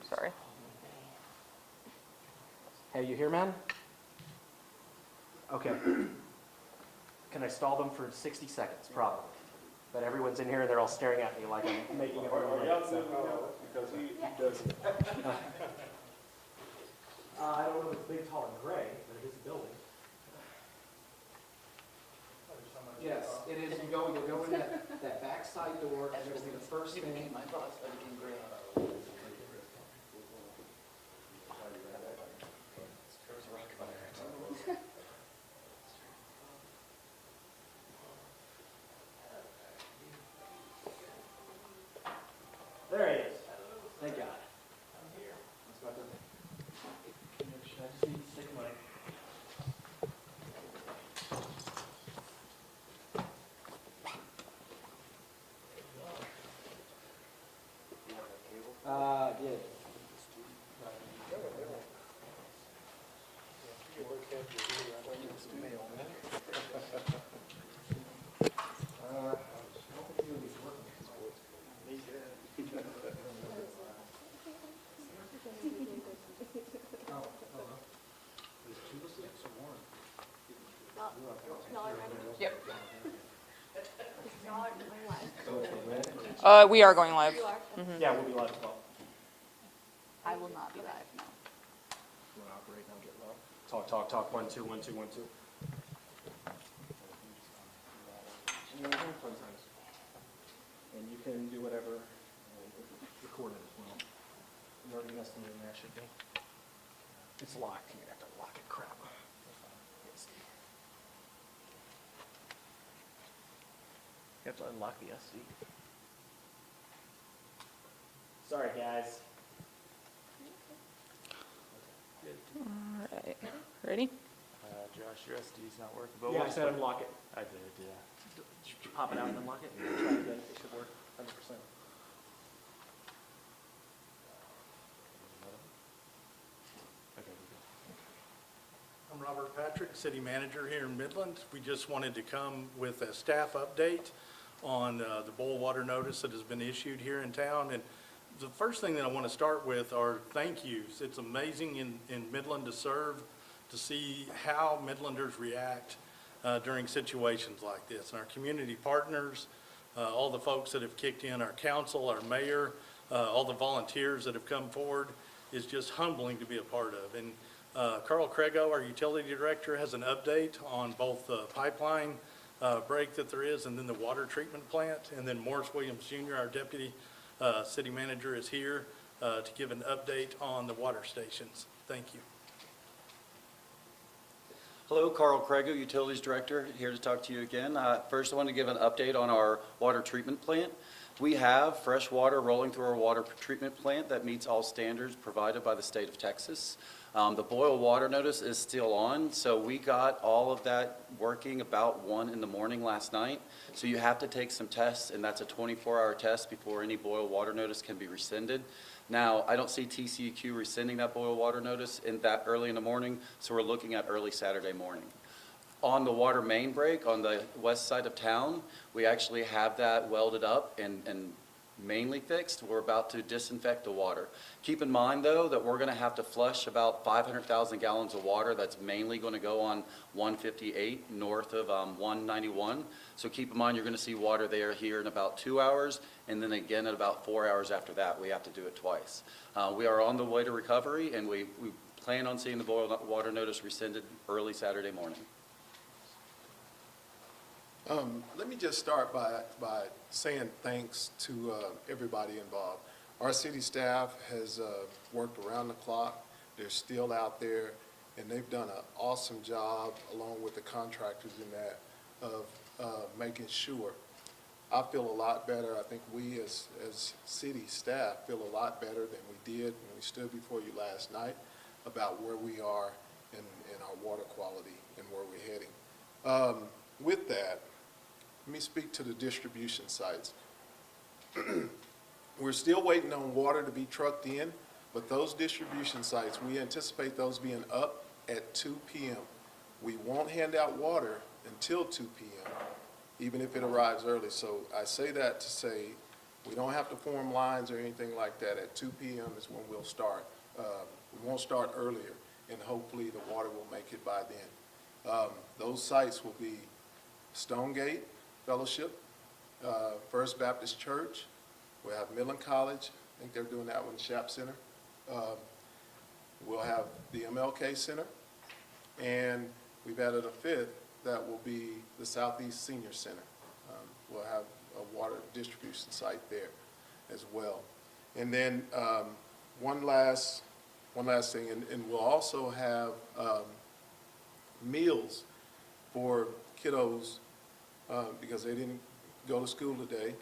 Sorry. Hey, you here, man? Okay. Can I stall them for 60 seconds? Probably. But everyone's in here and they're all staring at me like I'm making everyone late. Because he doesn't. I don't know if it's big, tall, and gray, but it is a building. Yes, it is. You'll go in that back side door, and it'll be the first thing. My thoughts, but it became gray. There he is. Thank God. I'm here. I just need to stick my... Yeah. Yep. Live. We are going live. Yeah, we'll be live as well. I will not be live, no. You want to operate now, get low? Talk, talk, talk. 1, 2, 1, 2, 1, 2. Sometimes. And you can do whatever. Record it as well. You already messed me in there, should be. It's locked. You're going to have to lock it. Crap. Yes. You have to unlock the SC. Sorry, guys. All right. Ready? Josh, your SD's not working. But Yeah, I we'll said unlock it. I did, yeah. Did you pop it out and unlock it? Try it again. It should work 100%. Okay, I'm Robert Patrick, City Manager here in Midland. We just wanted to come with a staff update on the boil water notice that has been issued here in town. And the first thing that I want to start with are thank yous. It's amazing in Midland to serve, to see how Midlanders react during situations like this. And our community partners, all the folks that have kicked in, our council, our mayor, all the volunteers that have come forward, is just humbling to be a part of. And Carl Crego, our utility director, has an update on both the pipeline break that there is and then the water treatment plant. And then Morris Williams Jr., our deputy city manager, is here to give an update on the water stations. Thank you. Hello, Carl Crego, Utilities Director, here to talk to you again. First, I want to give an update on our water treatment plant. We have fresh water rolling through our water treatment plant that meets all standards provided by the state of Texas. The boil water notice is still on, so we got all of that working about 1 in the morning last night. So you have to take some tests, and that's a 24-hour test before any boil water notice can be rescinded. Now, I don't see TCEQ rescinding that boil water notice in that early in the morning, so we're looking at early Saturday morning. On the water main break on the west side of town, we actually have that welded up and mainly fixed. We're about to disinfect the water. Keep in mind, though, that we're going to have to flush about 500,000 gallons of water. That's mainly going to go on 158 north of 191. So keep in mind, you're going to see water there here in about 2 hours, and then again at about 4 hours after that. We have to do it twice. We are on the way to recovery, and we plan on seeing the boil water notice rescinded early Saturday morning. Let me just start by saying thanks to everybody involved. Our city staff has worked around the clock. They're still out there, and they've done an awesome job, along with the contractors in that, of making sure. I feel a lot better. I think we as city staff feel a lot better than we did when we stood before you last night about where we are in our water quality and where we're heading. With that, let me speak to the distribution sites. We're still waiting on water to be trucked in, but those distribution sites, we anticipate those being up at 2 p.m. We won't hand out water until 2 p.m., even if it arrives early. So I say that to say We don't have to form lines or anything like that. At 2 p.m. is when we'll start. We won't start earlier, and hopefully the water will make it by then. Those sites will be Stonegate Fellowship, First Baptist Church. We'll have Midland College. I think they're doing that one, Shap Center. We'll have the MLK Center, and we've added a fifth that will be the Southeast Senior Center. We'll have a water distribution site there as well. And then one last thing, and we'll also have meals for kiddos because they didn't go to school today.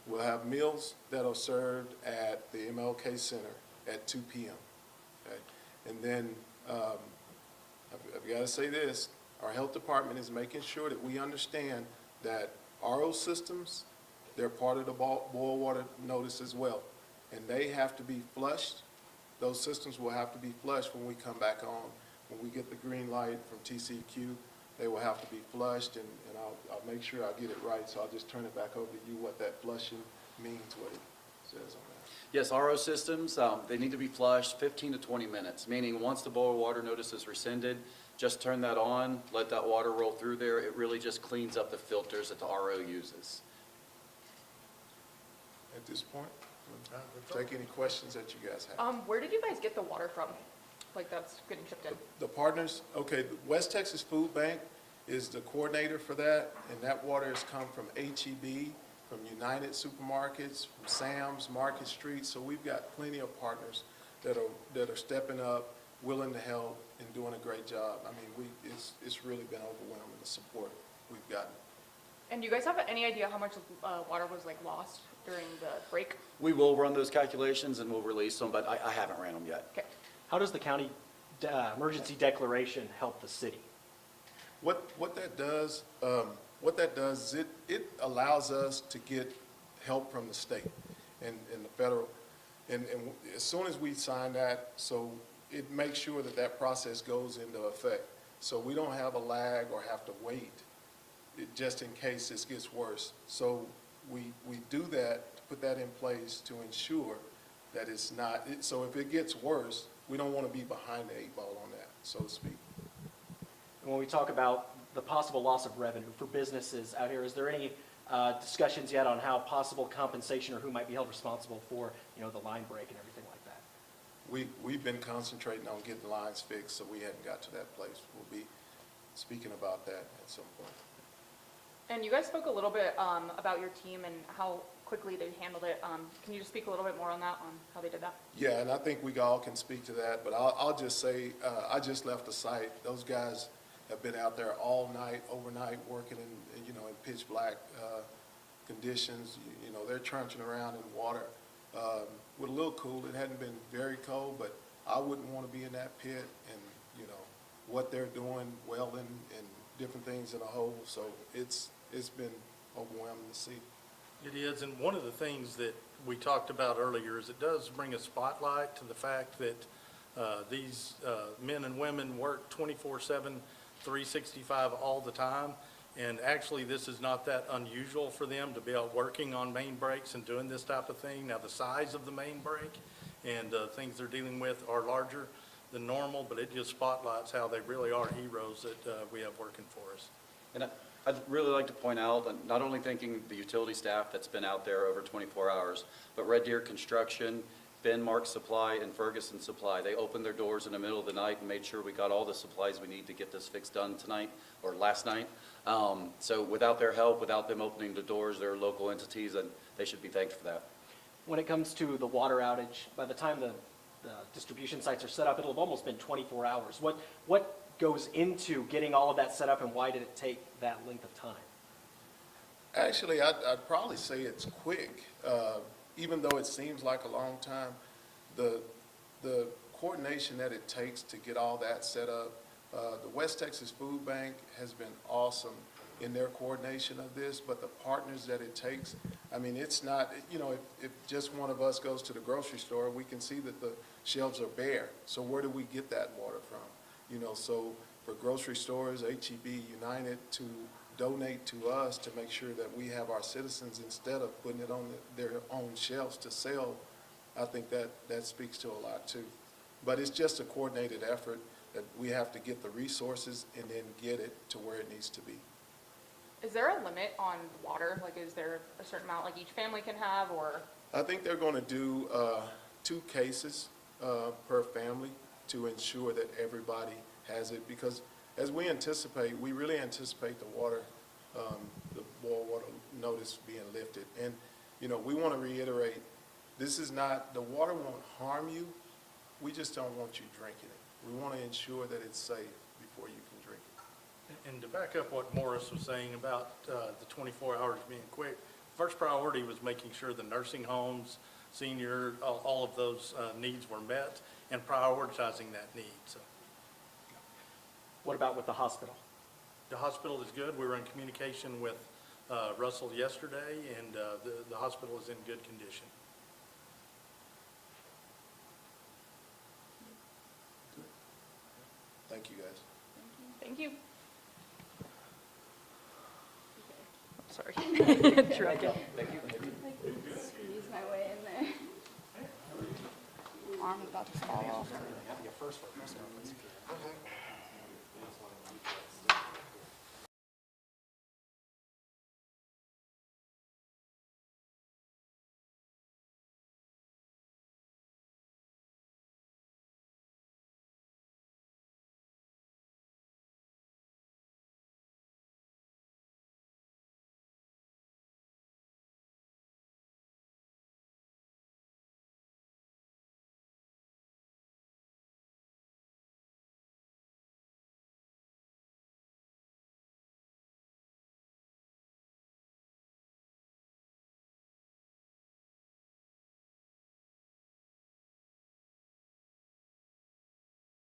We'll have meals that are served at the MLK Center at 2 p.m. Okay? And then I've got to say this, our health department is making sure that we understand that RO systems, they're part of the boil water notice as well. And they have to be flushed. Those systems will have to be flushed when we come back on. When we get the green light from TCQ, they will have to be flushed, and I'll make sure I get it right, so I'll just turn it back over to you, what that flushing means, what it says on that. Yes, RO systems, they need to be flushed 15 to 20 minutes, meaning once the boil water notice is rescinded, just turn that on, let that water roll through there. It really just cleans up the filters that the RO uses. At this point, take any questions that you guys have. Where did you guys get the water from? Like that's getting shipped in? The partners, okay, the West Texas Food Bank is the coordinator for that, and that water has come from HEB, from United Supermarkets, from Sam's, Market Street, so we've got plenty of partners that are stepping up, willing to help, and doing a great job. I mean, it's really been overwhelming, the support we've gotten. And do you guys have any idea how much water was like lost during the break? We will run those calculations and we'll release them, but I haven't ran them yet. Okay. How does the county emergency declaration help the city? What that does is it allows us to get help from the state and the federal, and as soon as we sign that, so it makes sure that that process goes into effect. So we don't have a lag or have to wait, just in case this gets worse. So we do that, to put that in place to ensure that it's not, so if it gets worse, we don't want to be behind the 8 ball on that, so to speak. And when we talk about the possible loss of revenue for businesses out here, is there any discussions yet on how possible compensation or who might be held responsible for, the line break and everything like that? We've been concentrating on getting the lines fixed, so we hadn't got to that place. We'll be speaking about that at some point. And you guys spoke a little bit about your team and how quickly they handled it. Can you just speak a little bit more on that, on how they did that? Yeah, and I think we all can speak to that, but I'll just say, I just left the site. Those guys have been out there all night, overnight, working in pitch black conditions. They're trudging around in water with a little cool. It hadn't been very cold, but I wouldn't want to be in that pit, and what they're doing, welding and different things in a hole. So it's been overwhelming to see. It is, and one of the things that we talked about earlier is it does bring a spotlight to the fact that these men and women work 24/7, 365 all the time. And actually, this is not that unusual for them to be out working on main breaks and doing this type of thing. Now, the size of the main break and things they're dealing with are larger than normal, but it just spotlights how they really are heroes that we have working for us. And I'd really like to point out, not only thanking the utility staff that's been out there over 24 hours, but Red Deer Construction, Ben Mark Supply, and Ferguson Supply. They opened their doors in the middle of the night and made sure we got all the supplies we need to get this fixed done tonight, or last night. So without their help, without them opening the doors, they're local entities, and they should be thanked for that. When it comes to the water outage, by the time the distribution sites are set up, it'll have almost been 24 hours. What goes into getting all of that set up, and why did it take that length of time? Actually, I'd probably say it's quick. Even though it seems like a long time, the coordination that it takes to get all that set up, the West Texas Food Bank has been awesome in their coordination of this, but the partners that it takes, I mean, it's not, if just one of us goes to the grocery store, we can see that the shelves are bare. So where do we get that water from? So for grocery stores, HEB, United, to donate to us to make sure that we have our citizens, instead of putting it on their own shelves to sell, I think that speaks to a lot too. But it's just a coordinated effort that we have to get the resources and then get it to where it needs to be. Is there a limit on water? Like, is there a certain amount like each family can have, or? I think they're going to do 2 cases per family to ensure that everybody has it, because as we anticipate, we really anticipate the boil water notice being lifted. And, you know, we want to reiterate, this is not, the water won't harm you, we just don't want you drinking it. We want to ensure that it's safe before you can drink it. And to back up what Morris was saying about the 24 hours being quick, first priority was making sure the nursing homes, senior, all of those needs were met, and prioritizing that need. So What about with the hospital? the hospital is good. We were in communication with Russell yesterday, and the hospital is in good condition. Thank you, guys. Thank you. Sorry. Thank you. Squeeze my way in there. Arm about to fall off. Yeah, first one, let's go.